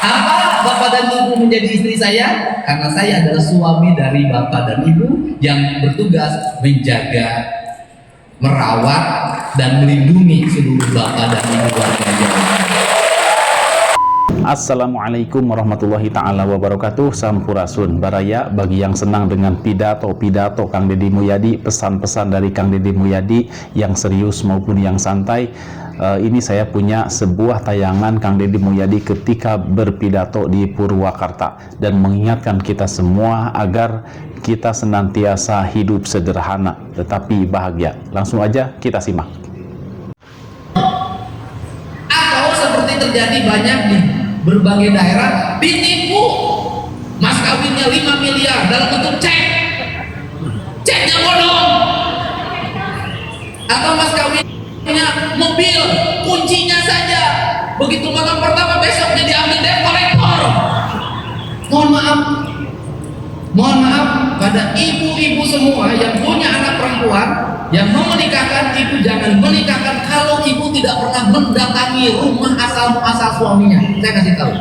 Apa bapak dan ibu menjadi istri saya? Karena saya adalah suami dari bapak dan ibu yang bertugas menjaga, merawat, dan melindungi seluruh bapak dan ibu warga Jawa. Assalamualaikum warahmatullahi ta'ala wabarakatuh. Sampurasun Baraya. Bagi yang senang dengan pidato Kang Deddy Mulyadi, pesan-pesan dari Kang Deddy Mulyadi yang serius maupun yang santai, ini saya punya sebuah tayangan Kang Deddy Mulyadi ketika berpidato di Purwakarta dan mengingatkan kita semua agar kita senantiasa hidup sederhana tetapi bahagia. Langsung aja kita simak. Atau seperti terjadi banyak di berbagai daerah, ditipu mas kawinnya 5 miliar dalam bentuk ceknya bodong, atau mas kawinnya mobil kuncinya saja begitu malam pertama besoknya diambil debt collector. Mohon maaf pada ibu-ibu semua yang punya anak perempuan yang mau menikahkan, ibu jangan menikahkan kalau ibu tidak pernah mendatangi rumah asal suaminya. Saya kasih tahu.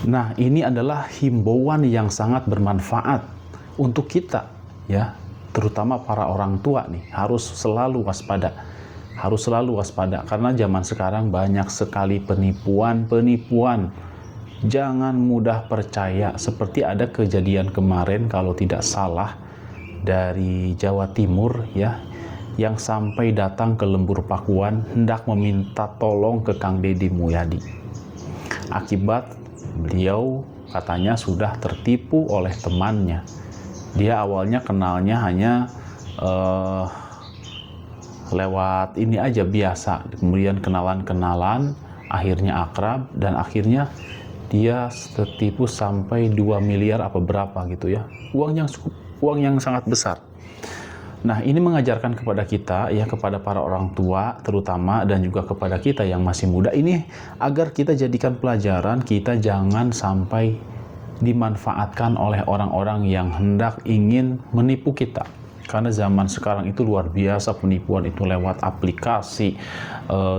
Nah, ini adalah himbauan yang sangat bermanfaat untuk kita, ya, terutama para orang tua nih, harus selalu waspada. Harus selalu waspada karena zaman sekarang banyak sekali penipuan. Jangan mudah percaya. Seperti ada kejadian kemarin kalau tidak salah dari Jawa Timur, ya, yang sampai datang ke Lembur Pakuan hendak meminta tolong ke Kang Deddy Mulyadi. Akibat beliau katanya sudah tertipu oleh temannya. Dia awalnya kenalnya hanya lewat ini aja biasa, kemudian kenalan, akhirnya akrab, dan akhirnya dia tertipu sampai 2 miliar apa berapa gitu ya. Uang yang sangat besar. Nah, ini mengajarkan kepada kita, ya, kepada para orang tua terutama, dan juga kepada kita yang masih muda ini, agar kita jadikan pelajaran, kita jangan sampai dimanfaatkan oleh orang-orang yang hendak ingin menipu kita. Karena zaman sekarang itu luar biasa penipuan itu lewat aplikasi,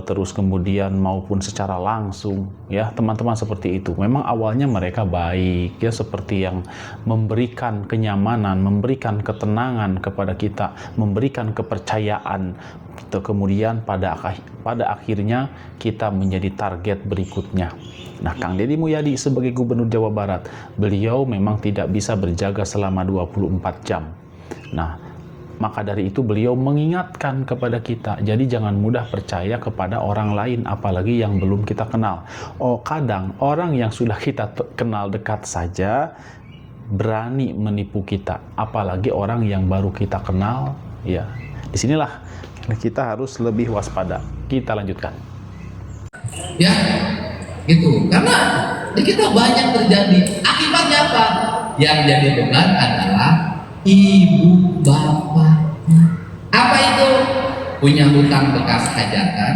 terus kemudian maupun secara langsung, ya, teman-teman seperti itu. Memang awalnya mereka baik, ya, seperti yang memberikan kenyamanan, memberikan ketenangan kepada kita, memberikan kepercayaan. Kemudian pada akhirnya kita menjadi target berikutnya. Nah, Kang Deddy Mulyadi sebagai Gubernur Jawa Barat, beliau memang tidak bisa berjaga selama 24 jam. Nah, maka dari itu beliau mengingatkan kepada kita, jadi jangan mudah percaya kepada orang lain, apalagi yang belum kita kenal. Oh, kadang orang yang sudah kita kenal dekat saja berani menipu kita, apalagi orang yang baru kita kenal, ya. Disinilah kita harus lebih waspada. Kita lanjutkan. Ya, gitu. Karena di kita banyak terjadi. Akibatnya apa? Yang jadi beban adalah ibu bapaknya. Apa itu? Punya hutang bekas hajatan,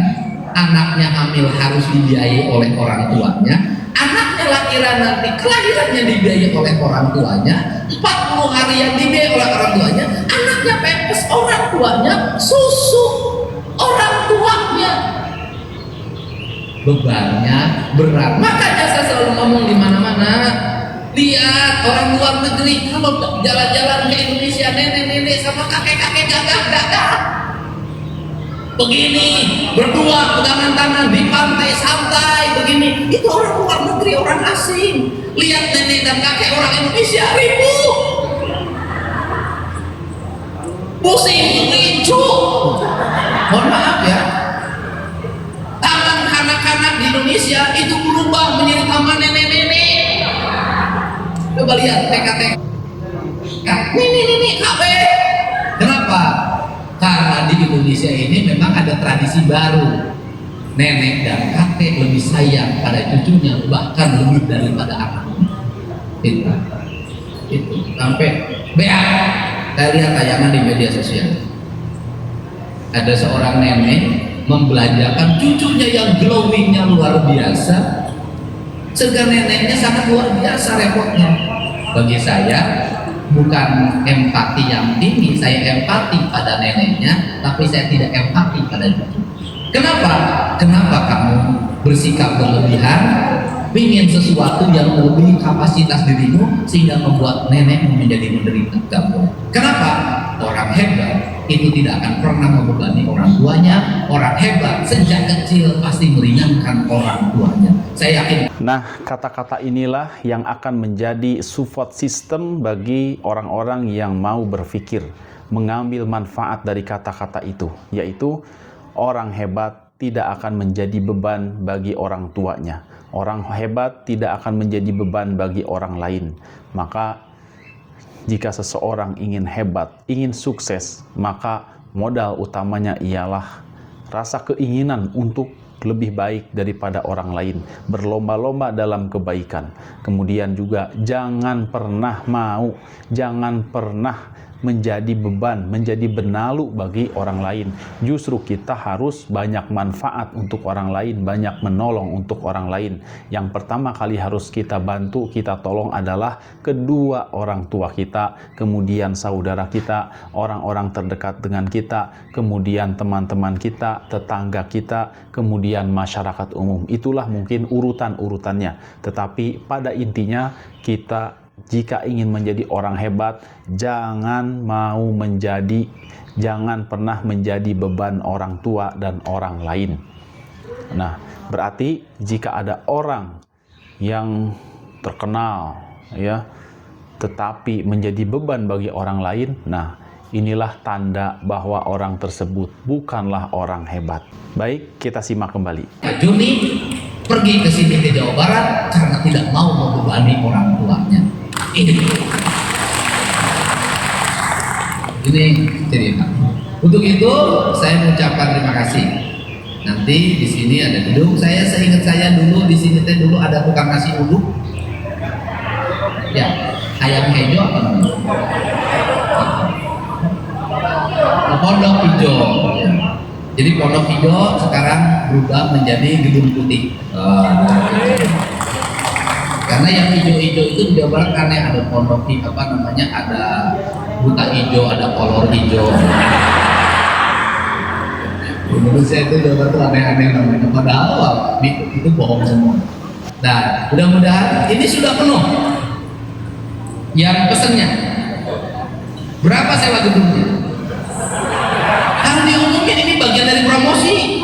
anaknya hamil harus dibiayai oleh orang tuanya, anaknya lahiran nanti kelahirannya dibiayai oleh orang tuanya, 40 hari yang dibiayai oleh orang tuanya, anaknya pepes orang tuanya, susu orang tuanya. Bebannya berat. Makanya saya selalu ngomong di mana-mana, lihat orang luar negeri kalau jalan-jalan ke Indonesia, nenek-nenek sama kakek-kakek gagah begini, berdua pegangan tangan di pantai santai begini. Itu orang luar negeri, orang asing. Lihat nenek dan kakek orang Indonesia ribut, pusing, rincu. Mohon maaf ya, tangan anak-anak di Indonesia itu berubah menjadi tangan nenek-nenek. Coba lihat TK-TK, ini KB. Kenapa? Karena di Indonesia ini memang ada tradisi baru. Nenek dan kakek lebih sayang pada cucunya, bahkan lebih daripada anaknya. Itu sampai BA. Saya lihat tayangan di media sosial. Ada seorang nenek membelanjakan cucunya yang glowingnya luar biasa. Sedangkan neneknya sangat luar biasa repotnya. Bagi saya bukan empati yang tinggi, saya empati pada neneknya, tapi saya tidak empati pada cucu. Kenapa? Kenapa kamu bersikap berlebihan? pingin sesuatu yang melebihi kapasitas dirimu sehingga membuat nenekmu menjadi menderita. Gak boleh. Kenapa? Orang hebat itu tidak akan pernah membebani orang tuanya. Orang hebat sejak kecil pasti meringankan orang tuanya. Saya yakin. Nah, kata-kata inilah yang akan menjadi support system bagi orang-orang yang mau berpikir, mengambil manfaat dari kata-kata itu, yaitu orang hebat tidak akan menjadi beban bagi orang tuanya. Orang hebat tidak akan menjadi beban bagi orang lain. Maka jika seseorang ingin hebat, ingin sukses, maka modal utamanya ialah rasa keinginan untuk lebih baik daripada orang lain, berlomba-lomba dalam kebaikan. Kemudian juga jangan pernah menjadi beban, menjadi benalu bagi orang lain. Justru kita harus banyak manfaat untuk orang lain, banyak menolong untuk orang lain. Yang pertama kali harus kita bantu, kita tolong adalah kedua orang tua kita, kemudian saudara kita, orang-orang terdekat dengan kita, kemudian teman-teman kita, tetangga kita, kemudian masyarakat umum. Itulah mungkin urutan-urutannya. Tetapi pada intinya kita jika ingin menjadi orang hebat, jangan pernah menjadi beban orang tua dan orang lain. Nah, berarti jika ada orang yang terkenal, ya, tetapi menjadi beban bagi orang lain, nah, inilah tanda bahwa orang tersebut bukanlah orang hebat. Baik, kita simak kembali. Pak Juni pergi ke sini ke Jawa Barat karena tidak mau membebani orang tuanya. Ini cerita. Untuk itu saya mengucapkan terima kasih. Nanti di sini ada gedung. Seingat saya dulu di sini dulu ada tukang nasi uduk. Ya, ayam hijau apa namanya? Pondok hijau. Jadi pondok hijau sekarang berubah menjadi gedung putih. Karena yang hijau-hijau itu di Jawa Barat aneh, ada pondok ada buta hijau, ada kolor hijau. Menurut saya itu Jawa Barat itu aneh-aneh namanya. Padahal itu bohong semua. Nah, mudah-mudahan ini sudah penuh. Yang pesennya berapa sewa gedungnya? Harus diumumin, ini bagian dari promosi.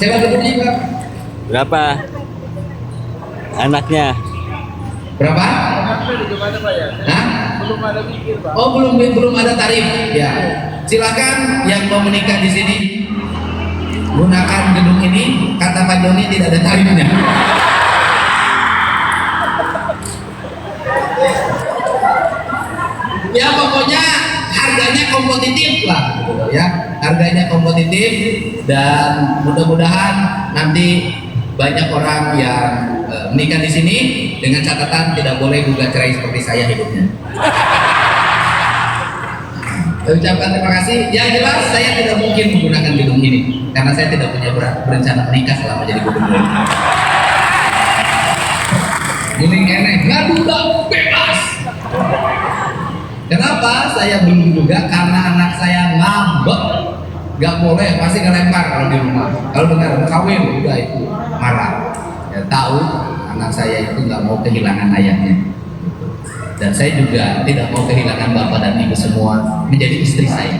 Sewa gedungnya berapa? Anaknya berapa? Hah? Belum ada mikir, Pak. Oh, belum ada tarif. Ya. Silakan yang mau menikah di sini gunakan gedung ini. Kata Pak Joni tidak ada tarifnya. Ya, pokoknya harganya kompetitif lah, ya. Harganya kompetitif dan mudah-mudahan nanti banyak orang yang menikah di sini dengan catatan tidak boleh gugat cerai seperti saya hidupnya. Saya ucapkan terima kasih. Yang jelas saya tidak mungkin menggunakan gedung ini karena saya tidak punya berencana menikah selama jadi gubernur. Ini enak, ngadu bebas. Kenapa saya belum juga? Karena anak saya ngambek. Gak boleh, pasti ngelempar kalau di rumah. Kalau dengar kawin, udah itu marah. Ya, tahu anak saya itu nggak mau kehilangan ayahnya. Dan saya juga tidak mau kehilangan bapak dan ibu semua menjadi istri saya.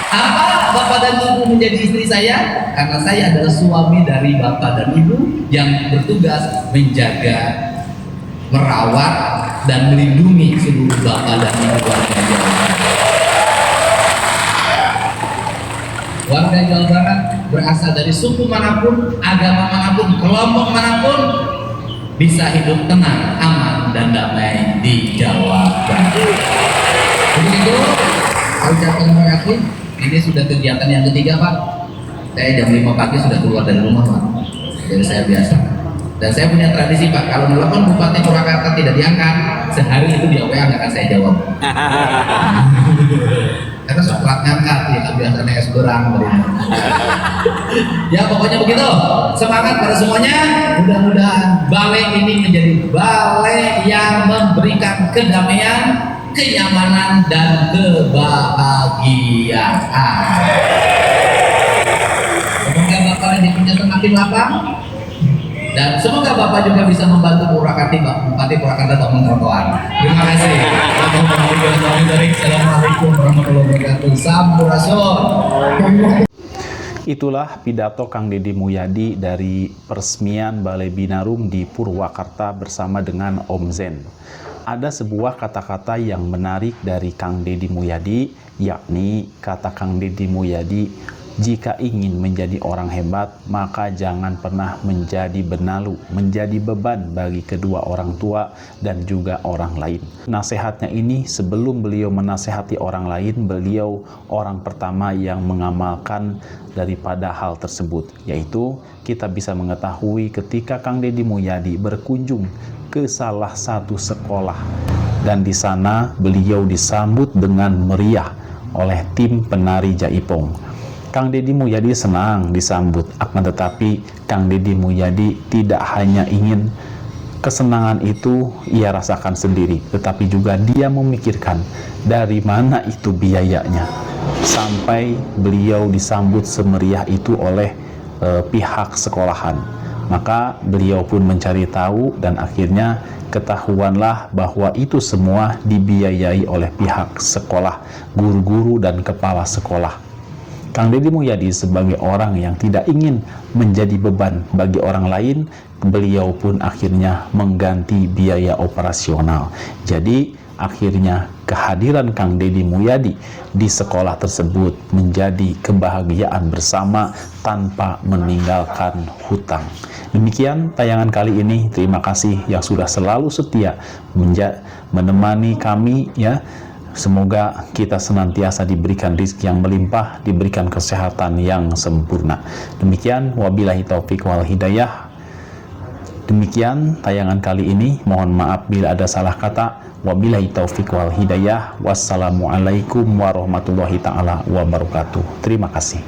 Apa bapak dan ibu menjadi istri saya? Karena saya adalah suami dari bapak dan ibu yang bertugas menjaga, merawat dan melindungi seluruh bapak dan ibu warga Jawa Barat. Warga Jawa Barat berasal dari suku manapun, agama manapun, kelompok manapun bisa hidup tenang, aman dan damai di Jawa Barat. Begitu, saya ucapkan terima kasih. Ini sudah kegiatan yang ketiga, Pak. Saya jam 5 pagi sudah keluar dari rumah, Pak. Jadi saya biasa. Dan saya punya tradisi, Pak, kalau telepon Bupati Purwakarta tidak diangkat, sehari itu dia WA nggak akan saya jawab. Karena suka ngangkat ya, kebiasaan es berang dari ya pokoknya begitu. Semangat pada semuanya. Mudah-mudahan balai ini menjadi balai yang memberikan kedamaian, kenyamanan dan kebahagiaan. Semoga Bapak hatinya semakin lapang. Dan semoga Bapak juga bisa membantu Purwakarta bangun trotoar. Terima kasih. Assalamualaikum warahmatullahi wabarakatuh. Sampurasun. Itulah pidato Kang Deddy Mulyadi dari peresmian Balai Binarum di Purwakarta bersama dengan Om Zen. Ada sebuah kata-kata yang menarik dari Kang Deddy Mulyadi, yakni kata Kang Deddy Mulyadi, jika ingin menjadi orang hebat, maka jangan pernah menjadi benalu, menjadi beban bagi kedua orang tua dan juga orang lain. Nasihatnya ini sebelum beliau menasehati orang lain, beliau orang pertama yang mengamalkan daripada hal tersebut, yaitu kita bisa mengetahui ketika Kang Deddy Mulyadi berkunjung ke salah satu sekolah dan di sana beliau disambut dengan meriah oleh tim penari Jaipong. Kang Deddy Mulyadi senang disambut, akan tetapi Kang Deddy Mulyadi tidak hanya ingin kesenangan itu ia rasakan sendiri, tetapi juga dia memikirkan dari mana itu biayanya sampai beliau disambut semeriah itu oleh pihak sekolahan. Maka beliau pun mencari tahu dan akhirnya ketahuanlah bahwa itu semua dibiayai oleh pihak sekolah, guru-guru dan kepala sekolah. Kang Deddy Mulyadi sebagai orang yang tidak ingin menjadi beban bagi orang lain, beliau pun akhirnya mengganti biaya operasional. Jadi akhirnya kehadiran Kang Deddy Mulyadi di sekolah tersebut menjadi kebahagiaan bersama tanpa meninggalkan hutang. Demikian tayangan kali ini. Terima kasih yang sudah selalu setia menemani kami ya. Semoga kita senantiasa diberikan rezeki yang melimpah, diberikan kesehatan yang sempurna. Demikian, wabillahi taufik wal hidayah. Demikian tayangan kali ini. Mohon maaf bila ada salah kata. Wabillahi taufik wal hidayah. Wassalamualaikum warahmatullahi ta'ala wabarakatuh. Terima kasih.